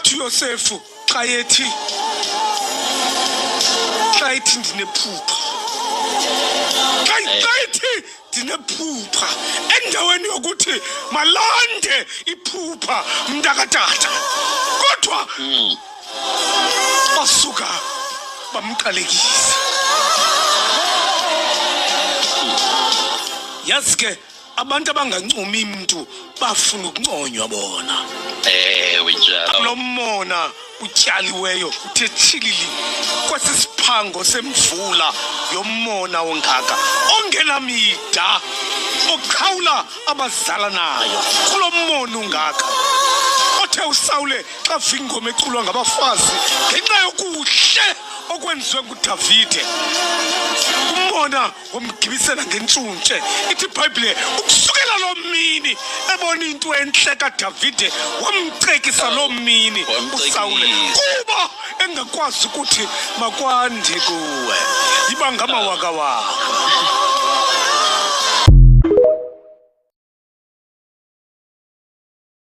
wathi uYosefu xa ethi ndinephupha xa ethi ndinephupha endaweni yokuthi malande iphupha mntakatata kodwa basuka bamqalekisa. Yazi ke abantu abangancumi umuntu bafuna ukunconywa bona. Winjalo. Lo mona utyaliweyo uthe chilili kwesiphango semvula yommona ongaka ongenamida oqhawula abazala nayo kulo mona ungaka othe uSawule xa vingoma eculwa ngabafazi ngenxa yokuhle okwenziwe nguDavide. Umbona womgibisela ngentshuntshe ithi iBhayibhile ukusukela lo mini ebona into enhle kaDavide wamcekisa lo mini uSawule kuba engakwazi ukuthi makwande kuwe iba ngamawaka wakho.